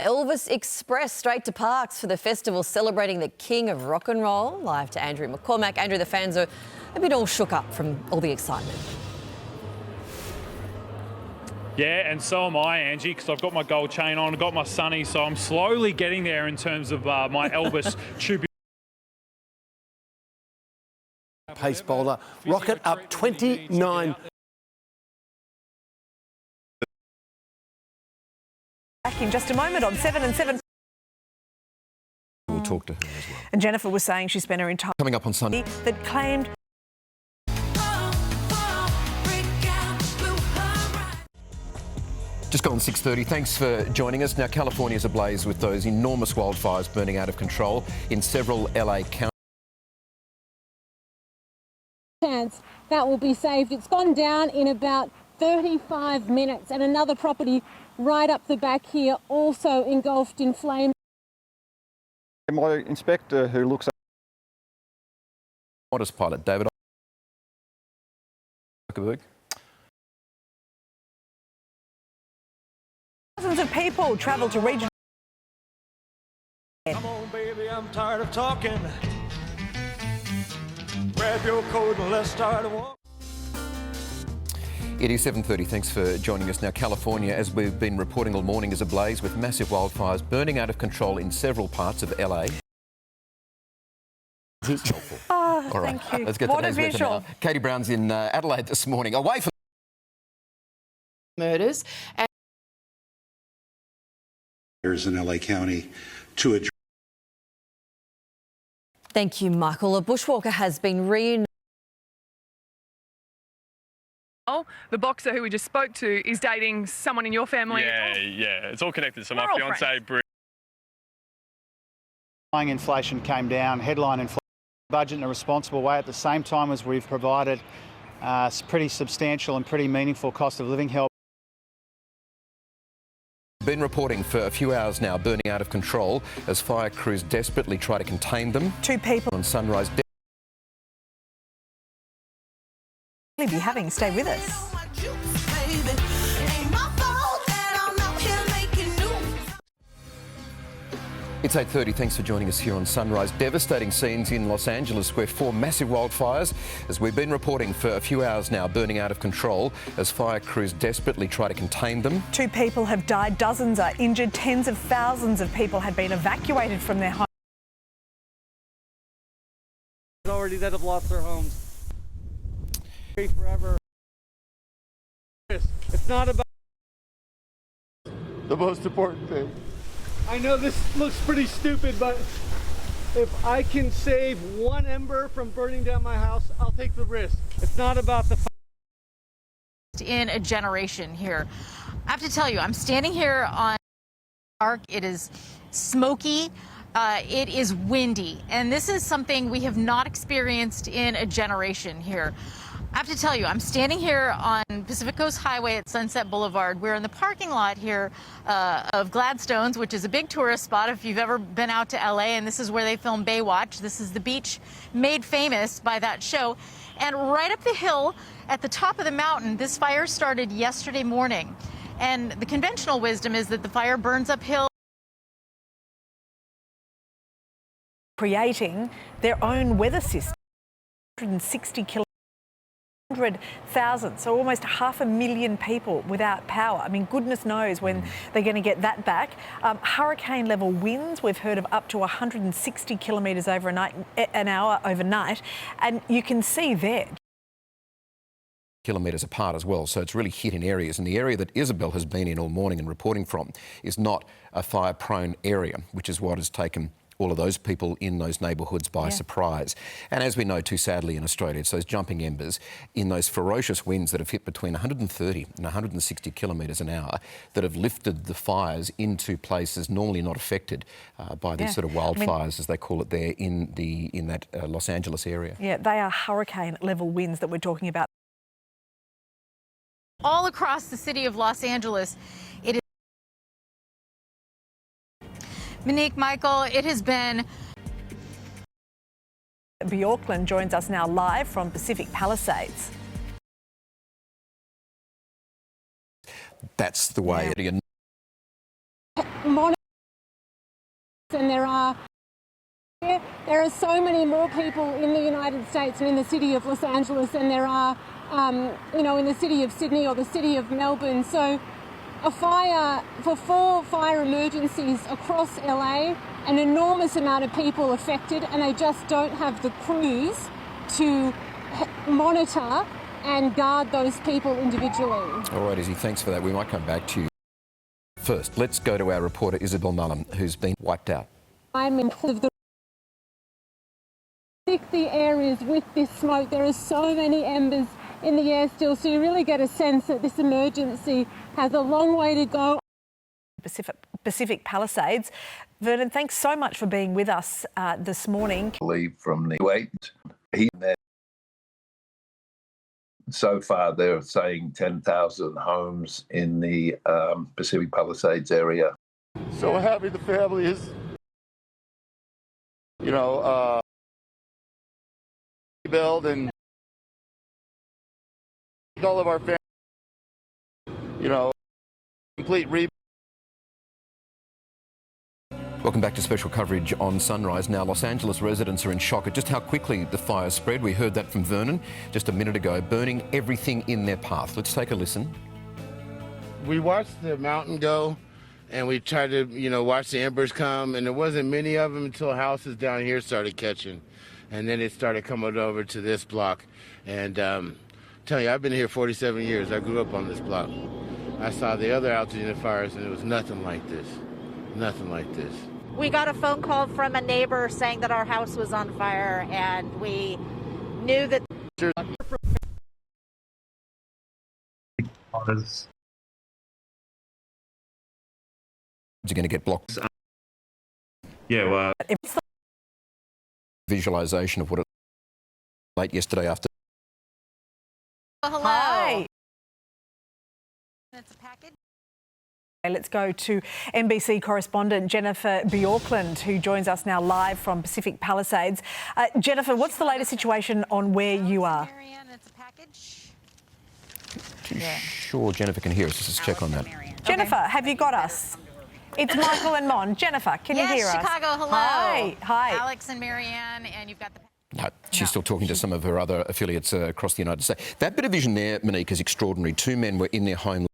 Elvis Express straight to Parks for the festival celebrating the king of rock and roll. Live to Andrew McCormack. Andrew, the fans are a bit all shook up from all the excitement. Yeah, and so am I, Angie, because I've got my gold chain on, I've got my sunny, so I'm slowly getting there in terms of my Elvis tribute. Pace bowler, Rocket up 29. Back in just a moment on 7 and 7. We'll talk to her as well. And Jennifer was saying she spent her entire Coming up on Sunday. That claimed Just gone 6:30. Thanks for joining us. Now, California's ablaze with those enormous wildfires burning out of control in several LA counties. Chance that will be saved. It's gone down in about 35 minutes, and another property right up the back here also engulfed in flames. My inspector who looks at Modest pilot David Zuckerberg. thousands of people travel to regional. Come on, baby, I'm tired of talking. Grab your coat and let's start a walk. It is 7:30. Thanks for joining us. Now, California, as we've been reporting all morning, is ablaze with massive wildfires burning out of control in several parts of LA. Oh, All right, thank you. let's get What to a today's weather visual. now. Katie Brown's in Adelaide this morning. Away from murders. In LA County to address. Thank you, Michael. A bushwalker has been reunited. The boxer who we just spoke to is dating someone in your family. Yeah, it's all connected. So my We're all fiance, friends. Bruce. inflation came down, headline inflation budget in a responsible way at the same time as we've provided pretty substantial and pretty meaningful cost of living help. Been reporting for a few hours now, burning out of control as fire crews desperately try to contain them. 2 people On Sunrise. will be having. Stay with us. It's 8:30. Thanks for joining us here on Sunrise. Devastating scenes in Los Angeles where 4 massive wildfires, as we've been reporting for a few hours now, burning out of control as fire crews desperately try to contain them. 2 people have died, dozens are injured, tens of thousands of people have been evacuated from their homes. Already that have lost their homes. Forever. It's not about The most important thing. I know this looks pretty stupid, but if I can save one ember from burning down my house, I'll take the risk. It's not about the In a generation here. I have to tell you, I'm standing here on Park. It is smoky. It is windy, and this is something we have not experienced in a generation here. I have to tell you, I'm standing here on Pacific Coast Highway at Sunset Boulevard. We're in the parking lot here of Gladstone's, which is a big tourist spot if you've ever been out to LA, and this is where they filmed Baywatch. This is the beach made famous by that show. And right up the hill at the top of the mountain, this fire started yesterday morning. And the conventional wisdom is that the fire burns uphill. Creating their own weather system. 160 kilometres. 100,000, so almost 500,000 people without power. I mean, goodness knows when they're going to get that back. Hurricane level winds, we've heard of up to 160 kilometres an hour overnight, and you can see there. Kilometres apart as well, so it's really hit in areas. And the area that Isabel has been in all morning and reporting from is not a fire-prone area, which is what has taken all of those people in those neighbourhoods by surprise. And as we know too sadly in Australia, it's those jumping embers in those ferocious winds that have hit between 130 and 160 kilometres an hour that have lifted the fires into places normally not affected by these sort of wildfires, as they call it there in that Los Angeles area. Yeah, they are hurricane level winds that we're talking about. All across the city of Los Angeles, it is. Monique, Michael, it has been. Bjorklund joins us now live from Pacific Palisades. That's the way. And there are so many more people in the United States and in the city of Los Angeles than there are, in the city of Sydney or the city of Melbourne. So a fire, for 4 fire emergencies across LA, an enormous amount of people affected, and they just don't have the crews to monitor and guard those people individually. All right, Izzy, thanks for that. We might come back to you. First, let's go to our reporter Isabel Mullen, who's been wiped out. I'm in the areas with this smoke. There are so many embers in the air still, so you really get a sense that this emergency has a long way to go. Pacific Palisades. Vernon, thanks so much for being with us this morning. Leave from the wait. So far, they're saying 10,000 homes in the Pacific Palisades area. So happy the family is, rebuild and all of our family, complete rebuild. Welcome back to special coverage on Sunrise. Now, Los Angeles residents are in shock at just how quickly the fire spread. We heard that from Vernon just a minute ago, burning everything in their path. Let's take a listen. We watched the mountain go, and we tried to, watch the embers come, and there wasn't many of them until houses down here started catching. And then it started coming over to this block. And tell you, I've been here 47 years. I grew up on this block. I saw the other altitude fires, and it was nothing like this. Nothing like this. We got a phone call from a neighbor saying that our house was on fire, and we knew that. You're going to get blocked. Yeah, well. Visualisation of what it was late yesterday after. Oh, hello. Hi. It's a package. Let's go to NBC correspondent Jennifer Bjorklund, who joins us now live from Pacific Palisades. Jennifer, what's the latest situation on where you are? Marianne, it's a package. Sure, Jennifer can hear us. Let's just check on that. Jennifer, have you got us? It's Michael and Mon. Jennifer, can you hear us? Yes, Chicago, hello. Hi. Alex and Marianne, and you've got the... No, she's still talking to some of her other affiliates across the United States. That bit of vision there, Monique, is extraordinary. 2 men were in their home